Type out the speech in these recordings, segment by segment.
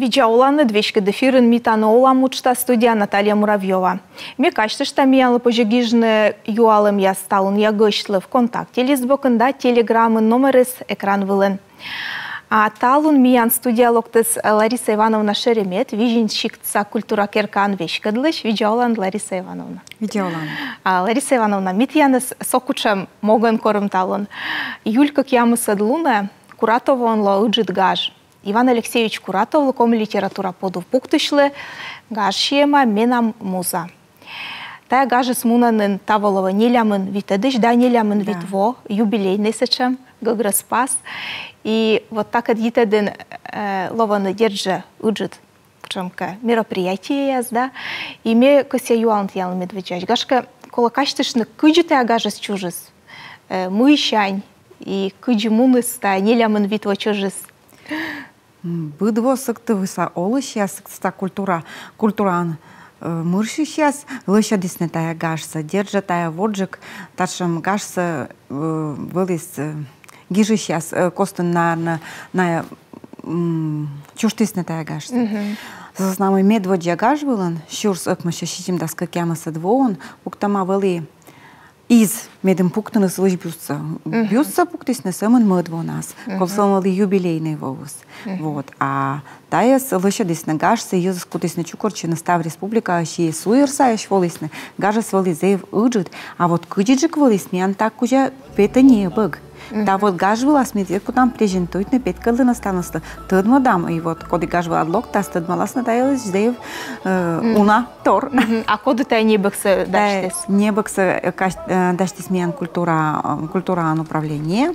Видеоланы двечка дефирын митана оламучта студия Наталья Муравьева. Мне кажется, что миянлы пожегижны юалым я сталын я гышлы ВКонтакте лизбокында телеграммы номерис экран вылын. А талун миян студия локтыс Лариса Ивановна Шеремет, виженщикца культура керкан вешкадлыш, видеолан Лариса Ивановна. Видеолан. Лариса Ивановна, митяныс сокучем моган корм талун. Юлька кьямысадлуна, Куратова он лоуджит гаж. Иван Алексеевич Куратов, луком литература подув пуктышлы, гаж шема менам муза. Тая гажы смунанын таволова нелямын витедыш, да нелямын витво, юбилейный сечем, гаграспас. И вот так отъеден лованы держа уджит чемка мероприятие, да, и ме кося юант ял медведяч. Гашка колокаштышны кыджитая гажы с чужис, мыщань, и кыджи муныста нелямын витво чужис. Быдво сыктывыса олы сейчас сыкта культуран мырши сейчас лыша дисне тая гашса держа тая воджик ташем гашса вылез гижи сейчас костын на чуштисне тая гашса. Знамы медводья гаш вылан щурс ыкмыша щитим даска кямаса двоон уктама вылы из медем пуктаны слыш бюстса. Бюстса пуктисне сэмэн мэдво нас. Колсомалы юбилейный волос. Вот. А тая слыша дисне гашса юзас кутисне чукорчина став республика щи суерса ещ волисне. Гажас волизеев ыджит. А вот кыджиджик волисне ан так кужа пета не бъг. Да вот гаж была смерть, куда презентует на 5 калды настануста. Тот мадам и вот коды гаж была лок, та стад малас натаялась, здесь уна тор. А коды тай не бакса даштес? Не бакса даштес миян культура управление.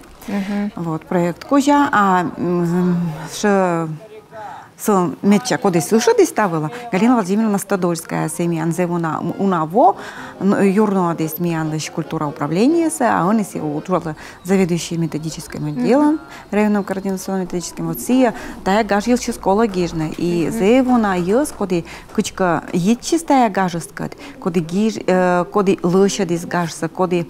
Вот проект кожа, а Метча, коли слышали ставила, Галина Владимировна Стадольская, семья Анзевуна Унаво, юрно здесь миянлыш культура управления, а он из его утрала заведующий методическим отделом, районным координационным методическим отделом, тая гажил школа гижна, и Зевуна ес, коли кучка едчистая гажескат, коли лыша здесь гажса, коли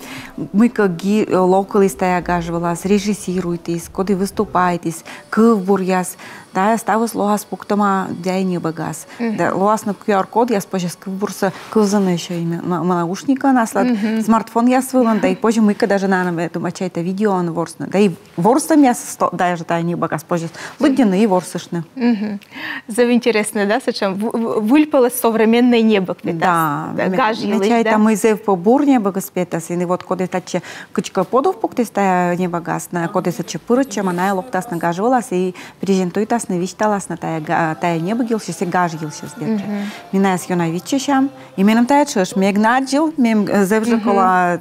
мы как локалистая гажвалас, режиссируйтесь, коли выступаетесь, кывбуряс, да, ставус логас пуктама дяйни багас. Да, логас на QR-код я спожас кывбурса кылзаны еще имя наушника наслад. Смартфон я свылан, да и позже мы даже на эту мачайта видео он ворсна. Да и ворстам я даже дяйни багас позже лыдины и ворсышны. За интересно, да, зачем выльпалось современное небо. Да, мачайта мы зев по бурне багаспетас, и вот коды таче кучка подов пуктистая не багас, на коды саче пырыча, маная локтас нагаживалась и презентуйтас на вишталас на тая небо гилши се гаж гилши сдержи. Миная с юна вичешам, и менам тая чеш мегна аджил, мем зевже кола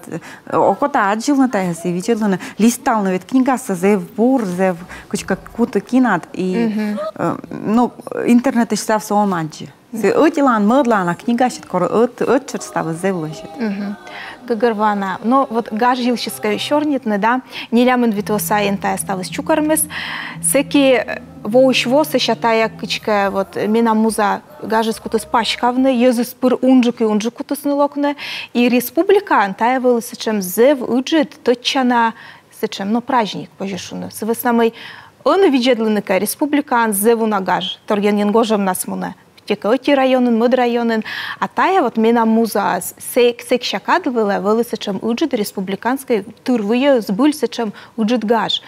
окота аджил на тая се вичел на листал на вет книга са зев бур зев кучка кута кинат и ну интернет ещё сав со оманчи. Се отилан мыдлана книга щит коро отчер става зевлышит. Гагарвана. Но вот гаж гилшиская щорнитна, да, нелямын витвосаен тая става с чукармес, секи воушвоса шатая кычка вот мена муза гажес кутас пачкавны, езыс пыр унжик и унжик кутас нылокны, и республика тая вылы сычем зев уджит точана сычем, но праздник пожешуны. Сывыснамый он виджедлыныка республика зеву на гаж, торген янгожем нас муна. Текоти районын, мыд районын, а тая вот мена муза сек шакад вылы сычем уджит республиканской турвые сбыль сычем уджит гаж.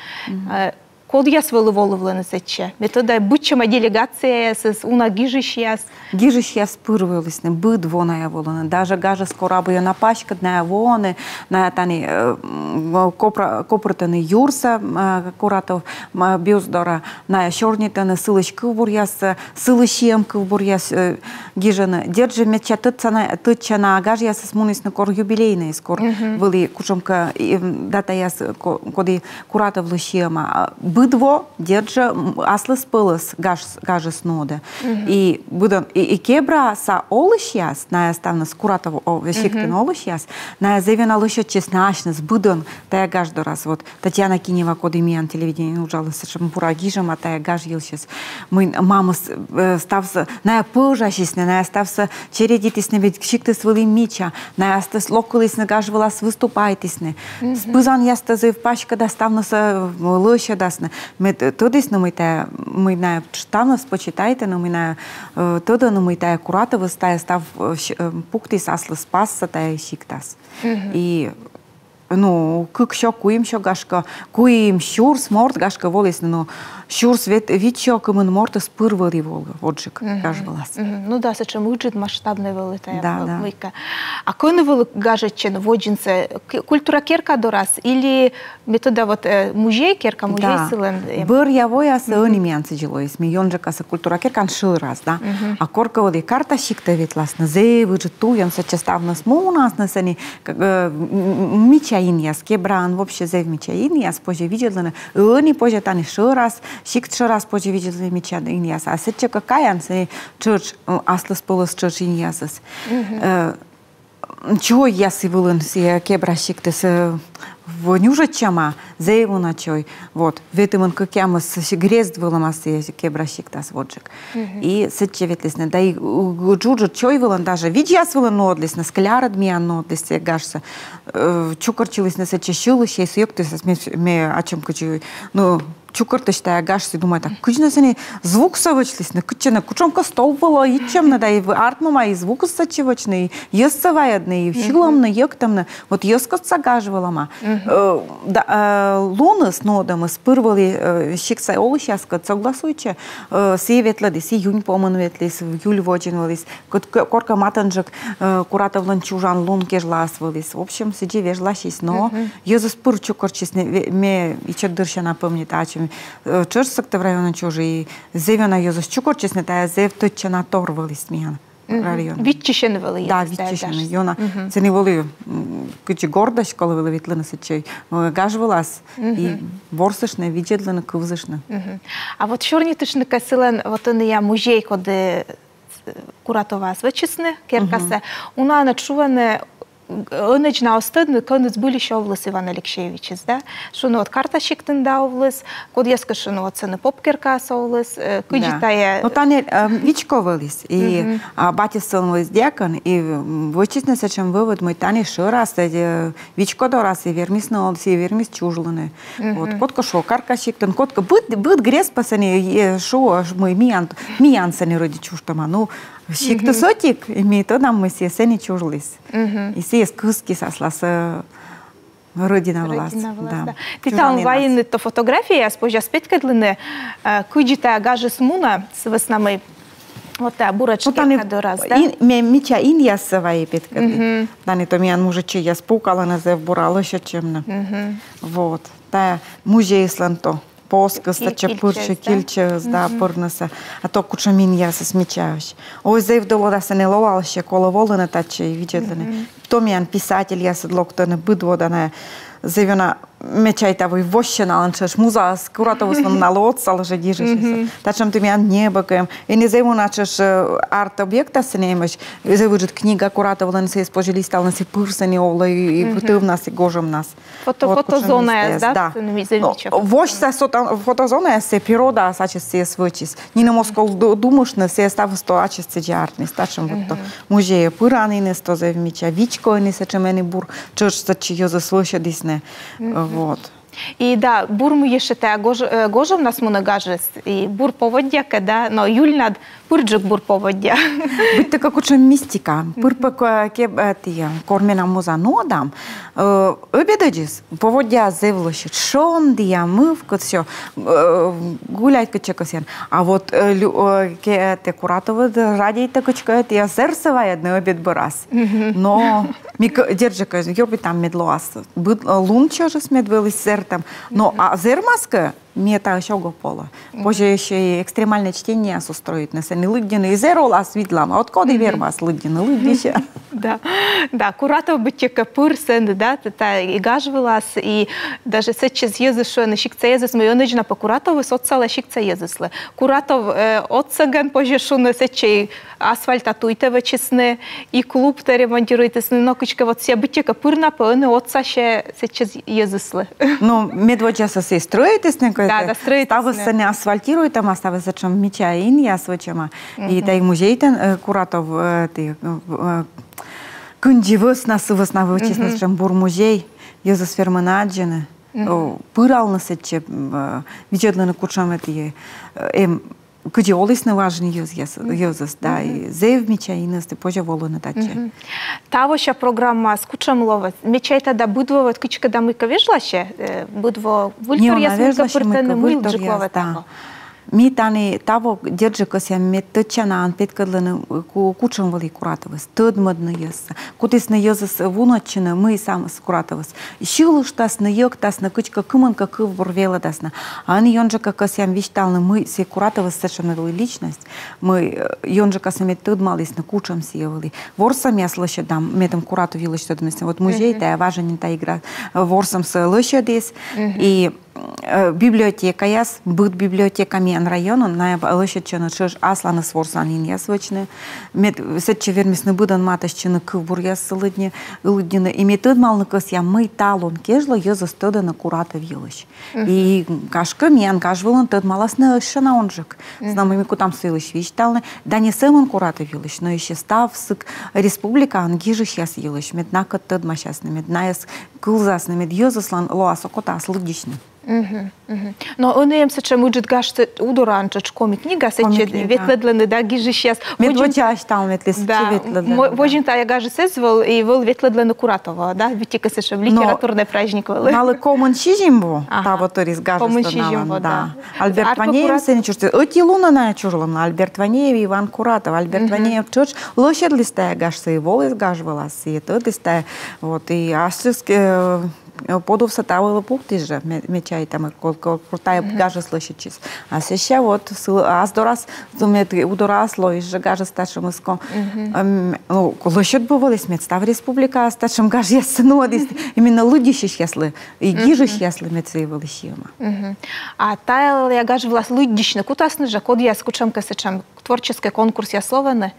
Код я свою волу на сече. Метода будчема делегация с уна гижищяс. Гижищяс пырвалась не быд воная волна. Даже гажа скоро бы на пачка на воны на тани копратаны юрса Куратов бюздора на щорнитаны сылышкы буряс сылышем буряс гижана держи меча тытчана гажа с мунис на кор юбилейный скор были кушамка дата яс коды Куратов лышема быдво держа аслыс пылыс гажы снода. И быдан и кебра са олышяс на ставна Куратов вещиктен олышяс на зевена лыша чеснашнес быдан тая гаж дорас вот Татьяна Кинева коды миян телевидение ужалась шампура гижам а тая гаж елшес мы мама ставса на пылжащись на ставса чередитись на ведь щикты свыли мича на астас локалис на гаж волас выступайтесь не спызан яста зев пачка доставна са лыша дас власне. Ми тодись ми не читали, спочитайте, ми не тоді ми те куратови став пуктис асли спасса та сіктас. І ну, кукщо куїм гашка, куїм щурс морт гашка волись, ну, щурс від що кумен морт спирвали волга, отжик, каже влас. Ну да, це чим учить масштабне велите, да. А коли не вели гажече воджинце, культура керка дораз, или метода вот музей керка, музей силен? Бир явоя се онимянцы джилоис, миллионжика се культура керкан шираз, да? А корка води карта шикта вет ласна, зей выжитуем се частавна смунас на сени, мичаин яс, кебран, вообще зей мичаин яс, позже видели, они позже тани шираз, шикт шираз позже видели мичаин яс, а сетче какаян се чурч, аслас полос чурч ин ясас. Чего ясы вылын се кебра шиктес в нюжачама, зейву на чой, вот, ветимон какямас грезд вылама се кебра шиктас воджик. И сетче ветлесне, да и джуджу чой вылан даже, видь яс вылан одлесне, склярад миян одлесне гашса, чукарчилась на сетче шилыш, яс ёктес, ме о чем кучу, ну, чукартышта гашси думаю так кучна сени звук совычлисне кучна кучомка стол было и чем надо и артмама и звук сочевочный ессаваядный филомный ектамна вот ескотца гажвалама лунас нодам спырвали шиксай олышяска согласуйче севетлады си юнь поманветлис юль воджинвалис корка матанжик куратовлан чужан лун кежласвалис в общем сиди вежласис но еза спыр чукарчисне ме и чадырша напомнит ачем Чырсыкты в районе чужие, зевена ёзус чукорчесне, та зев точно торвались миян район. Витчишен вели. Да, витчишен. Йона, це не воли, кучі гордость, коли вели вітлина сечей, гажвалас, і ворсишне, віджедлина, кувзишне. А вот чорнітишника силен, вот он я музей, коли куратова звичисне, керкасе, вона начуване Онеч на остатньо, конець були ще овлес Іван Алексєєвичіс, да? Що ну от карта шиктен да овлес, код я скажу, ну це не попкерка овлес, куди тає. Ну та не вічковились, і батя силовий дякон, і вичисне чим вивод ми та не ще раз, вічко до раз і верміс на олесі, і верміс чужлини. От котко що карка шиктен, котко бит грес пасані, що ми міян сані роді чуштама, ну Шикты сотик, и то нам мы все сени чужлись. И все скуски сослас родина власть. Ти там военные то фотографии, я спожя спетка длины, куджита гажи смуна с веснами, вот та бурачки кадораз, да? Мича инья свои петка. Да не то меня мужичи я спукала на зев бурала еще чем-то. Вот. Та музей сланто. Поскоста, чапурча, кільча, да, порнаса, а то кучамін я се смічаюсь. Ой, зайв долода се не ловала ще коло волина та чи віджетлене. То міян писатель я седлок, то не бидвода не зайвена мечайтавой вощена, ланчеш муза скуратовуснам на лодца лже діжешся. Та чим ти міян небакаєм. І не зайву начеш арт-об'єкта се немеш, зайвуджет книга куратовлен се спожили стал на се пирсені ола і витив нас і гожем нас. Фотозона, да? Воща фотозона се природа саче се свичис. Ні на москол думаш на се став сто ачес це джартний. Стачем вот то музея пирани не сто завміча, вічко не се чемені бур, чорч саче йо заслуша дисне. Вот. И да, бур мы еще те гожем нас моногажес, и бур поводья, когда, но юль над пырджик бур поводья. Быть така куча мистика. Пырпа кебатия, кормена муза нодам, обедаджис, поводья зевлощит, шон дия, мывка, все, гуляй качекосен. А вот те куратовы ради такочка, это я сердцевая на обед барас. Но держика, ёби там медлоас. Лунча же смедвели сертом. Но а зермаска мета шого пола. Позже еще и экстремальное чтение устроить на сцене лыгдины и зеролас видлам. А от коды вермас лыгдины лыгдище. Да, да, куратов бы тека пырсен, да, та и гажвелас, и даже сейчас езыш на шикца езыс, мы онежна по куратову соцала шикца езыслы. Куратов отсаган позже шуны сечей асфальта туйтева честны, и клуб та ремонтирует, но кучка вот все бы тека пырна по оны отца ще сейчас езыслы. Ну, медводжаса се строит, да, строит. Ставится не асфальтирует, там оставится чем меча инья свечема, и та и музей ten куратов ты Кунди весна вычисна, чем бур музей, Йозеф Ферманаджина. пыралны сетче виджедланы кучам это где олисны важны юзас, да, и зев мечаинас, ты позже волны даче. Тавоща программа скучам ловать. Мечайта да будвовать кичка да мыка вежлаще, будво вультор ясмыка пыртены мылджиклова таво. Ми тани таво держика се мет тъчана петкадлана кучам вали куратавас тъдмадна яс кутис на яс вуначина мы сам с куратавас шилуштас на йог тас на кучка кыман какъв борвела тасна ани йонжака касям виштална мы се куратавас совершенно личность мы йонжака саме тъдмалис на кучам се вали ворсам я слыша дам метам курату вилаш что днес вот музей та важен та игра ворсам се лыша дес и библиотека яс быт библиотеками района на лышечена чеш асланы сворсанин яс вочне мет сетче вермесны быдан маташчыны кывбур яс сылыдне ылыдне и метод малны кыс я мы талон кежла ёзы стыда на курата вилыш и кашка мен кажвылын тыд маласны шана онжик знамыми кутам сылыш вичталны да не сымын курата вилыш но еще став сык республика ангижиш яс вилыш мет накат тыд машасны мет наяс кылзасны мет ёзыслан лоасо кота слыдичны. Но он им сече муджит гаште удоранчач комик книга сече ветледлene да гижи сейчас. Медвочаш там ветлес ветледлene. Вожин та я гаже сезвол и вол ветледлene Куратова, да, витика сече литературный праздник вол. Малы комон шижимбо, та вот рис гаже станала, да. Альберт Ванеев се не чурте. Оти луна на чурлам, Альберт Ванеев Иван Куратов, Альберт Ванеев чуч лошадь листая гаште и вол из гажвала, и то листая вот и асчески подовса тавала пухтижа мечай там крутая гажа слышичис. А сейчас вот аз дорас зумет удорас лоиш гажа старшим иском. Ну лошадь бывали смет став республика старшим гаж ясно именно лудишиш ясли и гижиш ясли мецевали шима. А та я гаж влас лудишна кутасны же код я скучам касачам творческий конкурс я словене.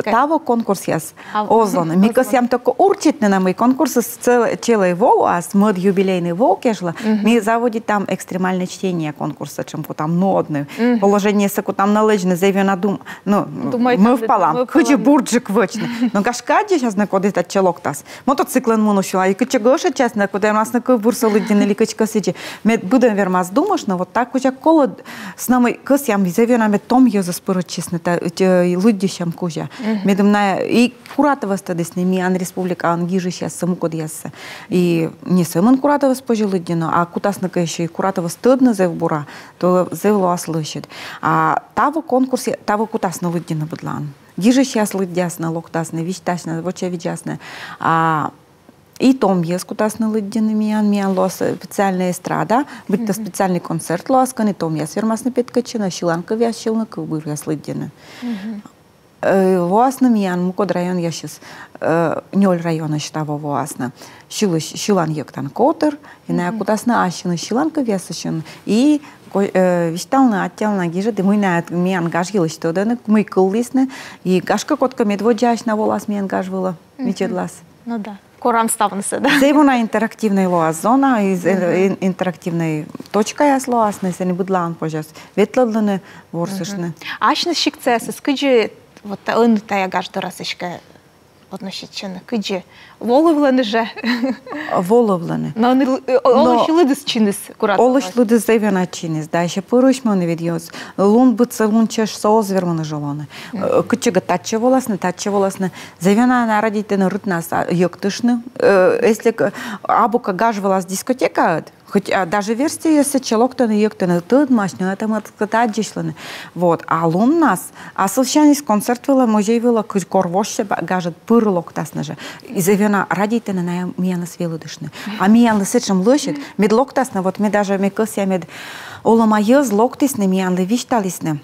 Таво конкурс яс озон. Ми касям тако урчитне на мой конкурс с целой вол, а с мод юбилейный вол кешла. Ми заводи там экстремальное чтение конкурса, чем там нодны. Положение саку там належне зевена дум. Ну, мы впалам. Хоче бурджик вочне. Но кашкаді сейчас на коди та челок тас. Мотоциклен моношила. И куча гоша час на коди нас на бурса лидіне лікачка сичі. Ми будем вермаз думаш, но вот так куча коло с нами касям зевена ми том йоза спорочисне та лудішам кужа. Медумная и Куратова стадис не миан республика ангижи сейчас саму кодьяса. И не самон Куратова спожилыдино, а кутасна еще и Куратова стыдно зевбура, то зевло слышит. А того конкурсе того кутасна лыдино быдлан. Гижи сейчас лыдясна, локтасна, вичтасна, воче видясна. И том есть кутасна лыдино миан лос специальная эстрада, быть то специальный концерт лоскан, и том есть вермасна петкачина, щеланка вящилна, кубыр яс лыдино. Власна миян мукод район я сейчас ноль района считава власна. Щилан ектан котер, и на кутасна ащина щиланка весащин, и виштална аттелна гижа, де мы на миян гажгила что да, мы кыллисны, и гашка котка медводжаш на волас миян гажвила, мечедлас. Ну да. Корам ставнese, да? Зейвона интерактивная лоас зона, из интерактивной точка я слоас, не се не будлан пожас, ветладланы ворсышны. Ащна щикцесы, скажи, вот он тая гажда расышка относительно кыджи воловланы же воловланы но олышлыдыс чинис куратова олышлыдыс зевена чинис да еще порушманы видеос лун быца лунчеш соозверманы желаны кычыга татча воласны зевена на родитель рытнас ёктышны если абука гаж волас дискотека хоть даже версия если челоктаны ёктаны тыд машны это мы татджишланы вот а лун нас а совщанис концерт вела музей вела корвоще гажет пырлок тасны же и зевена родитель на мияны свелыдышны а мияны сечем лошадь медлоктасны вот мы даже мекося мед олома ёз локтисны мияны вишталисны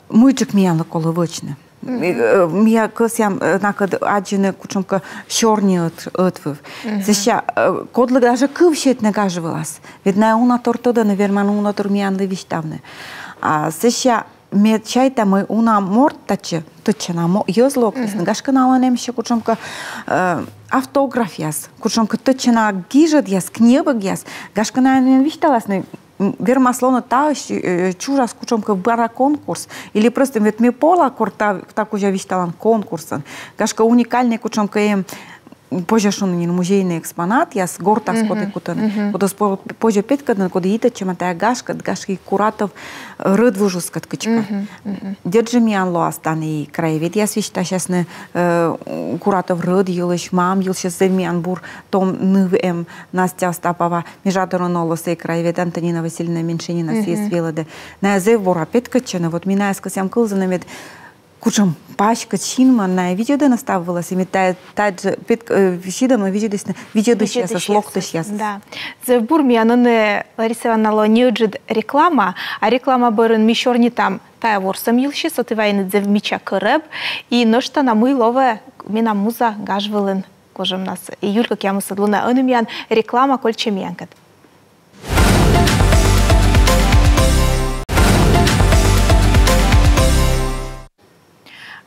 мыджик мияны коловочны Мия косям накад аджины кучумка шорни отвыв. Сеща кодлы даже кывщет не гаживалась. Ведь на уна тортода наверное уна турмианды виштавны. А сеща мед чайта мы уна морт таче точно ёзлок. Гашка наланем ще кучумка автограф яс. Кучумка точно гижет яс кнеба яс. Гашка на вишталась не вермаслона та чужа скучомка бара конкурс или просто ведь мы пола корта так уже вишталан конкурсан. Гашка уникальный кучомка им позже шунин музейный экспонат, я с горта скоты кутан. Вот позже петкадан, куда ита чем тая гашка, гашки куратов рыдвужус каткачка. Держи меня лоастаны и краевед. Я свечта сейчас на куратов рыд елыш, мам елыш земян бур том нывем Настя Остапова, межатору нолосы краевед Антонина Васильевна Меньшинина съест велоде. На зев бора петкачена, вот меня скосям кылзана мед кучам пачка чинман на видео да наставилась, и метает тадж вещида, но видео сейчас слог сейчас. Да. За бурми оно не Лариса Ивановна не уджит реклама, а реклама барен мишорни там тая ворсам илши, сотывайны за мича кыреб, и ношта на мы лове мина муза гажвелен кожем нас. И Юлька кьяму садлуна онумян реклама кольчемянкат.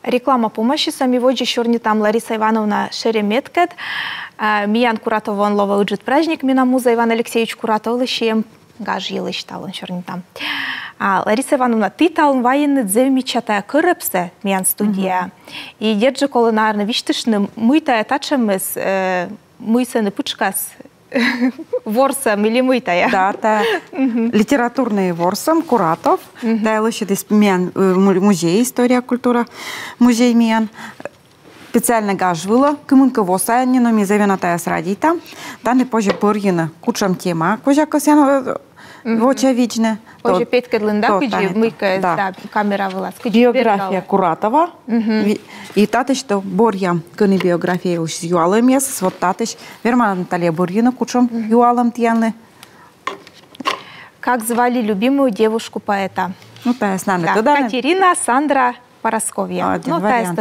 Реклама помощи сами воджи шорни там Лариса Ивановна Шереметкет, Миян Куратов вон лова уджит праздник, мина муза Иван Алексеевич Куратов лишем гаж елыш талон шорни там. Лариса Ивановна, ты талон военный дзевмичатая кырыпсе миян студия. И держи колонарно виштышны мыйтая тачамыз мыйсаны пучкас ворсом или мыйтая. Да, это литературный ворсом Куратов. Да, лучше музей история культура музей миян. Специально гажвила, кымынка восаяни, но ми завенатая с радита. Да не позже порьина кучам тема, кожа косяна очевидно. Позже петка длинда, куди мыка камера вылаз. Биография Куратова. И татыш, что борья, кыны биография уж с юалом месяц, вот татыш, верма Наталья Бурьина кучам юалом тьяны. Как звали любимую девушку поэта? Ну, пояснали. Да, Катерина Сандра Парасковья. Ну, вариант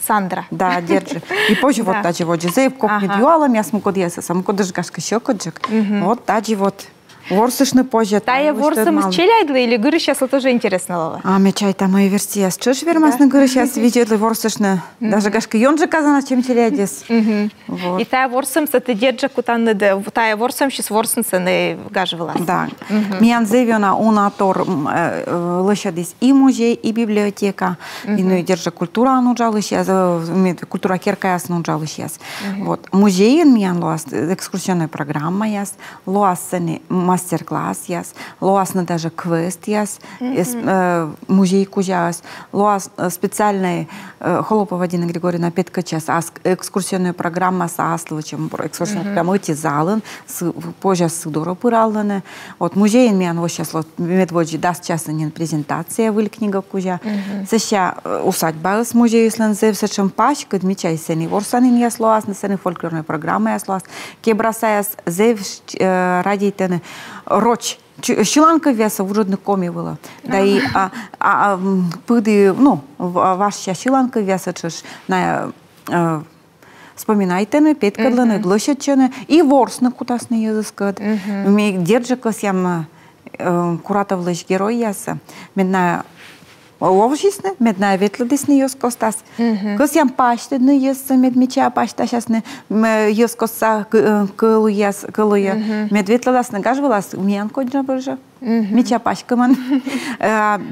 Сандра. Да, держи. И позже вот таджи вот Жезеев копнет юалом, я смогу дьеса, сам кодыш гашка щекоджик. Вот таджи вот. Ворсышны позже. Тая ворсам из челядла или гыры сейчас тоже интересно лова? А мечай там мои версии. Чушь вермасны гыры сейчас видят ворсышны. Даже гашка ёнжа казана чем челядис. И тая ворсам с этой держа кутанны де тая ворсам сейчас ворсынцы не гаживала. Да. Миян зевена унатор лошадись и музей и библиотека. И ну и держа культура нуджалы сейчас. Культура керка яс нуджалы сейчас. Вот музей миян лоас экскурсионная программа яс лоасны мастер-класс яс, лоасна даже квест яс, музей кузяс, лоас специальный Холопова Дина Григорьевна Петка час, экскурсионная программа с Асловичем, экскурсионная программа эти залын, позже с Судора пыраланы. Вот музей миян вот сейчас вот медводжи даст частная презентация в книга кузя. Сеща усадьба с музеем сланзев сечем пачка, отмечай сени ворсанин яс лоасна, сени фольклорная программа яс лоас, кебрасаяс зев радийтены роч щеланка веса в жодных коми была. Да и пыды, ну, ваша щеланка веса чеш на вспоминайте на петкадланы, блощачены и ворсны кутасны языскат. Ми держакас ям Куратов лыш герой яса. Медна ловжисны, медна ветлодисны йоскостас. Кос ям паштедны йоса медмеча пашта щасны йоскоса кылуя. Медветлодасны гажвалас умян коджа быржа. Меча пашкаман.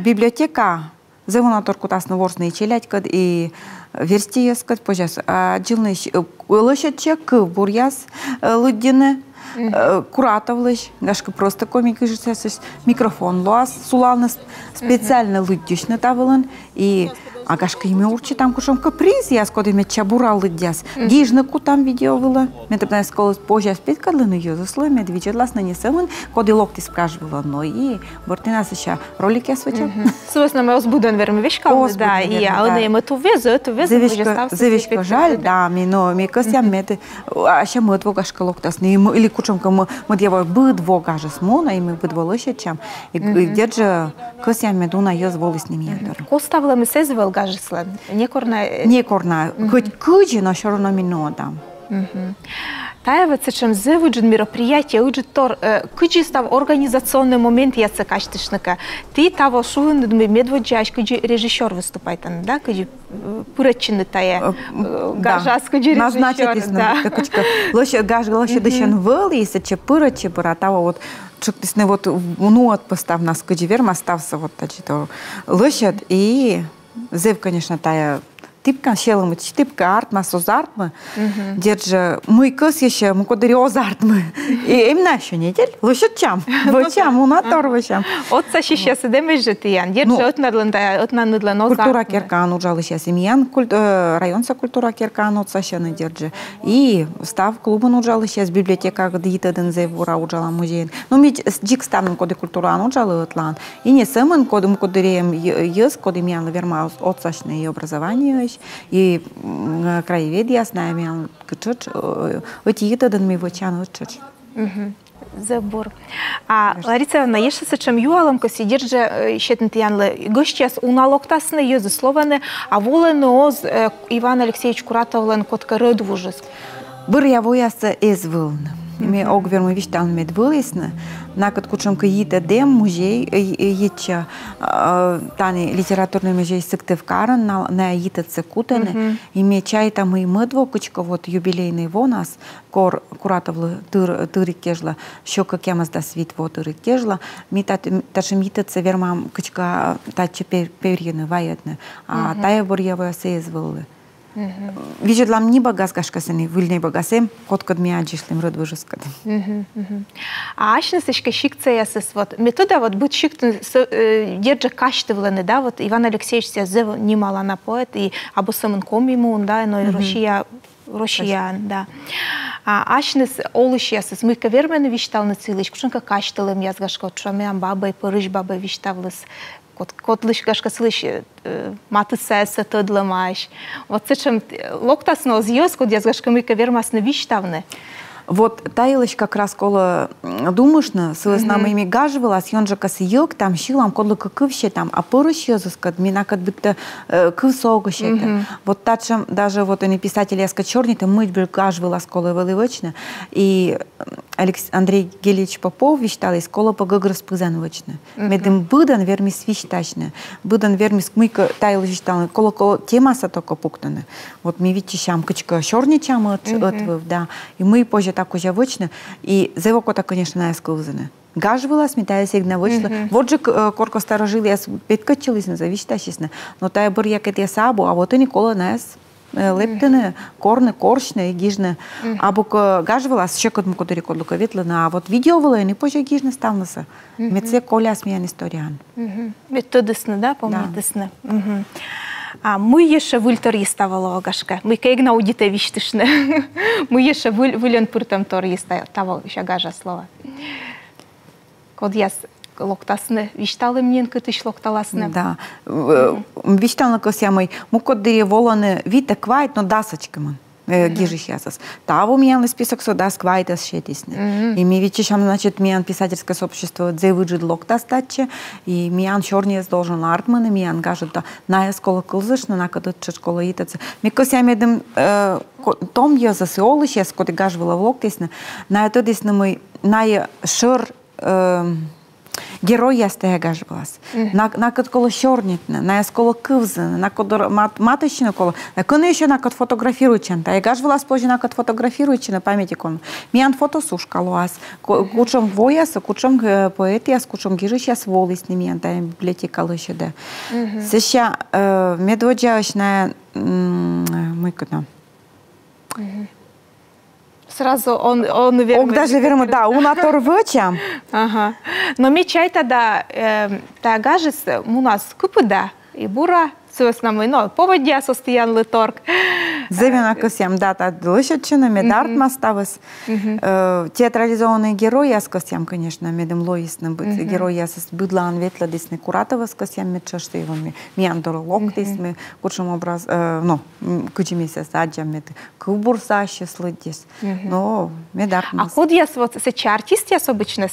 Библиотека завонатор кутасны ворсны челядькад и версти йоскад пожас. Джилны лошадчек бурьяс луддины. Куратов лыш, гашка просто комик житсес, микрофон лоас, сулалны специально лыддюшны тавылын, и агашка име урчи там кушам каприз, я скоды ме чабура лыддяс. Гижны кутам видео было, метапна сколы позже спит кадлыны юзуслы, мед виджетлас на несемын, коды локти спрашивала, но и бортинас еще ролики освечал. Собственно, мы озбуден верим вешкал, да, и они мы ту везу, завешка жаль, да, но ми косям мете, а ще мы твой гашка локтас, или кучам кому мы дева быдво гажа смона, и мы быдво лощачам, и держа косям медуна ёз волос не мендор. Коставила мы сезвел гажислен, не корна, хоть куджи, но все равно минода. Таевец, чем завуджен мероприятие, уджитор, куджи став организационный момент яца каштышника. Ты того шуен медводжаш, куджи режиссер выступает, да, куджи пурачины тая гажас, куджи режиссер, да. Лоще гажа лоще дышен выл, если че пурачи пора того вот. Чуктисны вот ну от постав нас куджи верм остався вот тачи то лощад и зев, конечно, тая типка шеломы, типка артма, созартма, держа, мы кыс еще, мы кодыри озартмы. И именно еще недель, лучше чем, у нас торвачам. Отца сейчас идем жить, Ян, держа отнадла нозартмы. Культура Керкан ужала сейчас имян, районца культура Керкан отца ще не держи. И став клубан ужала сейчас библиотека, где итаден зевура ужала музей. Ну, мы дик станем коды культура ужала отлан. И не самым кодом кодыреем ез, коды имян верма отцашное образование, и краеведия знаем, кычыч, эти итаден мы вочан учыч. Забор. А Лариса Ивановна, jeszcze se czym jualom, ko si dzierże świetnie gościas unaloktasne, jezu słowane, a wolę oz Iwan Aleksiejewicz Kuratowlen kotka rödwużysk. Бір я вояса ез вылны. Ми огвермы виштан мед вылесны, накад кучам каита дем музей, еча тани литературный музей сыктывкаран, на аита цекутаны, и ми чай там и мыдво, кучка вот юбилейный вонас, Куратовлы тыры кежла, щека кемас да свит вот тыры кежла, ми ташим ита цевермам кучка тачи перьены ваятны, а тая бурья вояса ез вылны. Вижедлам не багазгашкасыны, выльный багасем, хоткад ми аджишлем рыдвыжыскад. А ашнысышка шикцеясыз, вот метода вот быть шиктын держа каштывланы, да, вот Иван Алексеевич себя зев немало на поэт, и або самын комиму, да, но и Рошиян, да. А ашныс олышясыз, мы кавермены вишталны цилыш, кушанка каштылым язгашка, чуамеан бабай, пырыш бабай виштавлыс. Котлыш гашка слыш маты сеса тыдламаш. Вот зачем локтасно зьёс, код язгашка мы кавермас на виштавны. Вот таилыш как раз кола думышна, с нами ими гаживала, с ёнжа касы ёк, там щилам, кодлы кыкывще там, а порыш ёзыскад, мина кад битта кывсогыще. Вот тачем, даже вот они писатели яска чёрнита, мыть был гаживала с колой вылывочна, и Андрей Гелич Попов виштал из кола по гаграс пызановочна. Медем быдан вермис виштачна, быдан вермис мыка таилыш виштал, кола темаса только пуктаны. Вот мы вичищам кычка чёрничам отвыв, да, и мы позже так уже вычно, и за его кота, конечно, на искузаны. Гажвала, сметая сигна вычла. Вот же корко старожил, я петкачились на завиштачисна, но тая бурья кэт сабу, а вот и Никола нас лептыны, корны, коршны, гижны. А бука гажвала, с щекот му кодыри кодлука ветлана, а вот видеовала, и не позже гижны ставнаса. Меце коля смеян историан. Методисны, да, помнитисны. А мы еще выльтор ставало гашка. Мы кегна удите виштышны. Мы еще вылен пыртом тор ставало гажа слова. Код яс локтасны вишталы мне кытыш локталасны. Да. Вишталы косямой. Мы код дире воланы вите квайт, но дасочками. Гижиш ясас. Того миян список сода сквайтас шетисне. И ми вичишам, значит, миян писательское сообщество дзевыджид локтас таче, и миян чорниес должен артманы, миян гажет да на школа кылзышна, на кадыт школа итацы. Ми косям едем том язас и олыш, яс коды гажвала в локтисне, на это дисне мы на шыр герой ястая гажвалас. На код коло щорнитне, на сколо кывзы, на код маточно коло. Кон еще на код фотографируючен. Та я гажвалас позже на код фотографируючен на памяти кон. Миян фотосушка луас. Кучом вояса, кучом поэтияс, кучом гижищас волис не миян, та библиотека лыще да. Сеща медводжаваш на мы куда. Сразу он верно. Даже верно, да, он оторвёчам. Ага. Но ми чай тогда та гажис у нас купыда и бура соответственно, ну, поводья состоянный торг. Зевена косям дата лышечина, медарт маставас. Театрализованные герои я с косям, конечно, медем лоисным быть. Герои я с быдлан ветла десны Куратова с косям медчаштывами. Миандор локтисми, кучем образ, ну, кучемися саджам мед кубурса щеслыдис. Но медарт. А код я вот с артист я обычно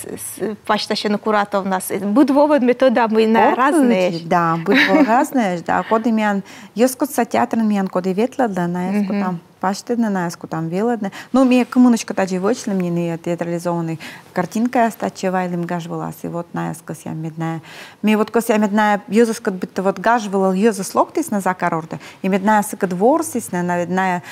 почта ще на Куратов нас. Будвовод метода мы на разные. Да, будво разные, да. Коды миан, ёскот са театрын миан коды ветла да на ёскот там. паштедне, наеску там веледне. Ну, мне коммуночка таджи вычли, мне не театрализованный картинка стачевайлим гажвалас, и вот наеска ся медная. Мне вот кося медная юзаскат битта вот гажвалал юзас локтис на закарорда, и медная сыкат ворсис, на медная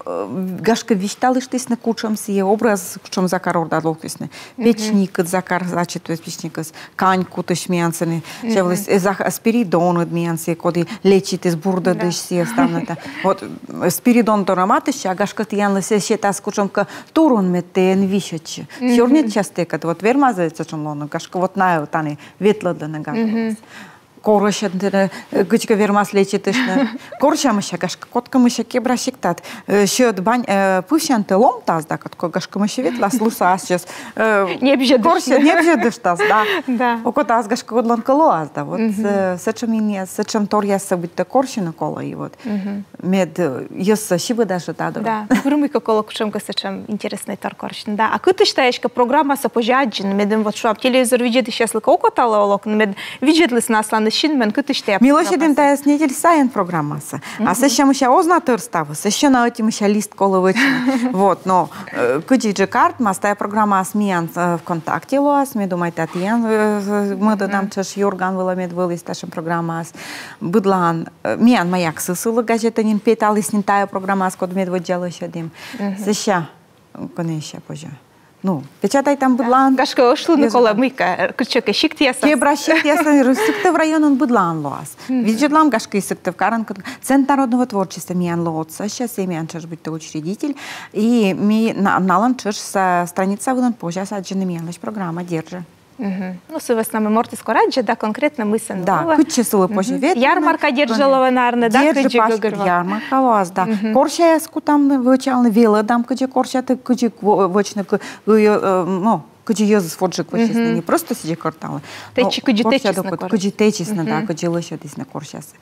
гашка вишталыштис на кучам сие образ кучам закарорда локтисне. Печник закар, значит, печник каньку тышмянцаны, чевлис аспиридон адмянцы, коди лечит из бурда дышси оставната. Вот спиридон тораматыш, а гашка тиянла се щетас кучамка турун метен вишачи. Чернет часто, когда вот вермазается чумлону, гашка вот на тани ветладана гашка. Корышен гычка вермас лечитышны. Коршамыша гашка коткамыша кебрашиктат. Шёд бань пущанты ломтаз, да, катко гашкамыша ветла слуса сейчас. Не обжедышны. Корше не обжедыштаз, да. Да. Окотаз гашка годлан колоаз, да. Вот сечем иния, сечем торьяса быть-то коршина кола и вот мед ёсса шибы даже да. Да. Вырмы какого кушемка сечем интересный тор коршин. Да. А ты считаешь, что программа сапожаджин, медем вот что телевизор видит сейчас лыка окотала олок, мед видит ли с нас Шинмен, Милошидин тая снедель сайен программаса. А сеща мыша ознатыр става, сеща на эти мыша лист коловычный. Вот, но кыджи карт, мастая программа смеян ВКонтакте лоас, me думаете, атьян, мы дадам чаш Йорган выломет вылез ташем программас. Быдлан, миян маяк сысылы газета нин петал, и снин тая программас, код медвод дело щадим. Сеща, конечно, позже. Ну, печатай там быдлан. Гашка ошлу Никола Мыка, кучок щик тьяса. Кебра щик тьяса, рысыкты в район он быдлан лоас. Виджедлам гашка исыкты в каран. Центр народного творчества миян лоотса, сейчас миян чаш быть учредитель. И ми налан чаш со страница выдан позже, саджены миян лишь программа держи. Ну, с нами мортис кораджи, да, конкретно мы сын. Да, куча сылы позже вет. Ярмарка держала, наверное, да, держи пашкер ярмарка лоас, да. Корша яску там вычалны, вела дам, куча корша, ты куча вочны, ну, куча ёзы фоджик вычисны, не просто сиди кварталы. Течи куча течисна корша. Куча течисна, да, куча лыша дисна коршас.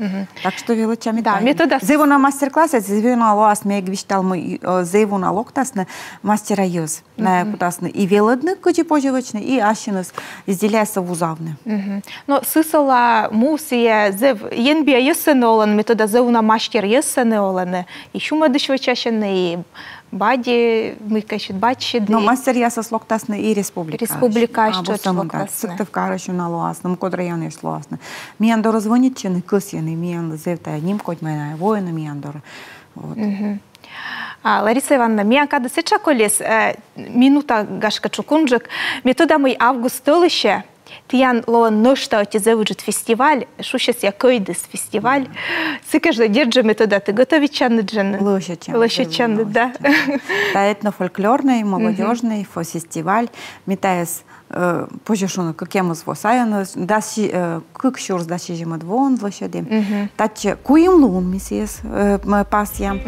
Так что вела чами да, метода. Зеву мастер-классе, зеву на лоас, мне гвиштал мы зеву на локтасны, мастера ёз. И велодны куча позже вочны, и ашинус изделяется вузавны. Но сысала мусия зев, енбия ёсыны олон, метода зеву на машкер ёсыны олон, и шума дышвачащины, и бади, мы качет бачит. Но мастер яса слоктасны и республика. Республика что слоктасны. Сыктывкарыш на лоасны, код районы лоасны. Мияндор звонитчины, кысьяны, мияндор зевтая ним, код майная воина мияндор. Лариса Ивановна, меня когда сейчас колес минута гашка чукунжик, метода мой август толще, тиян лон ношта оти завуджит фестиваль, шущас я койдес фестиваль, сыкажда держи метода ты готовить чаны джен. Лошачаны, да. Да, этнофольклорный, молодежный фестиваль, метаясь позже шуну какему свосаяну даси как шурс даси жемат вон лошадим таче куим лун мисес пасьям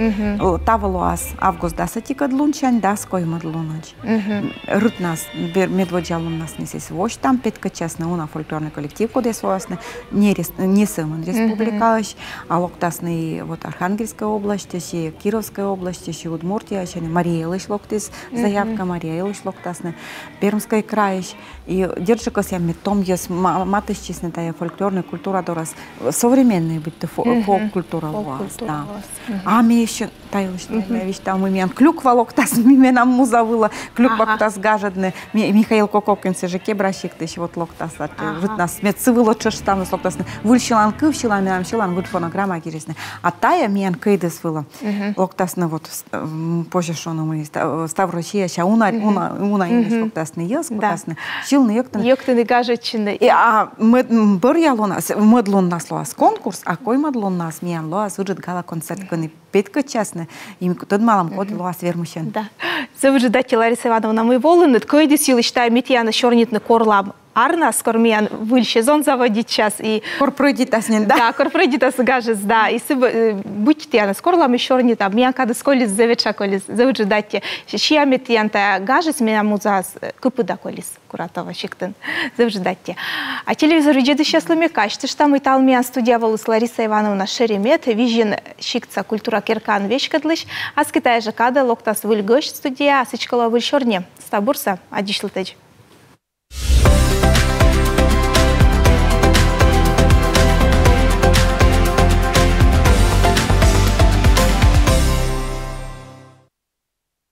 тавлоас август дасати кадлунчан дас коймад лунач рут нас медводжалун нас мисес вош там петка честно уна фольклорный коллектив куда свосны не сыман республикаш а локтасный вот Архангельская область еще Кировская область еще Удмуртия еще Мария Лыш локтис заявка Мария Лыш локтасный Пермский край и держи косями метом есть матыш честно тая фольклорная культура дорос современная быть фолк-культура у вас, да. А мы еще тайлыш вещь там мы мен клюква локтас ми нам музавыла клюква ктас гажадны Михаил Кокопкин же кебращик ты вот локтас вот нас мецывыло чеш там локтас вульщилан кывщилан нам щилан вот фонограмма кирисны а тая мен кайдес выла локтас на вот позже шону мы Ставросия ща уна именно локтас не ес локтас Шилны ёктыны гажечины. А мы бырял у нас, мэдлун нас лоас конкурс, а кой мэдлун нас миян лоас выжит гала концерт кыны петка честно, им тот малом код лоас вермущен. Да. Завыжидайте, Лариса Ивановна, мы волны, ткой десилы считаем митьяна щорнитны корлам. Арна скормиян выльше зон заводить час и корпредитас не да. Да, корпредитас гажес да. И будьте я на скорлам еще не там. Меня когда сколис завеча колис завыжидайте. Щия метьянта гажес меня музас купыда колис куратова щиктен завыжидайте. А телевизор видит сейчас ломекач. Ты что мы там меня студиовалась Лариса Ивановна Шеремет, вижен щикца культура киркан вещкадлыш. А с Китая же када локтас выльгош студия, а сычкала выльшорне. Стабурса, адишлтеч.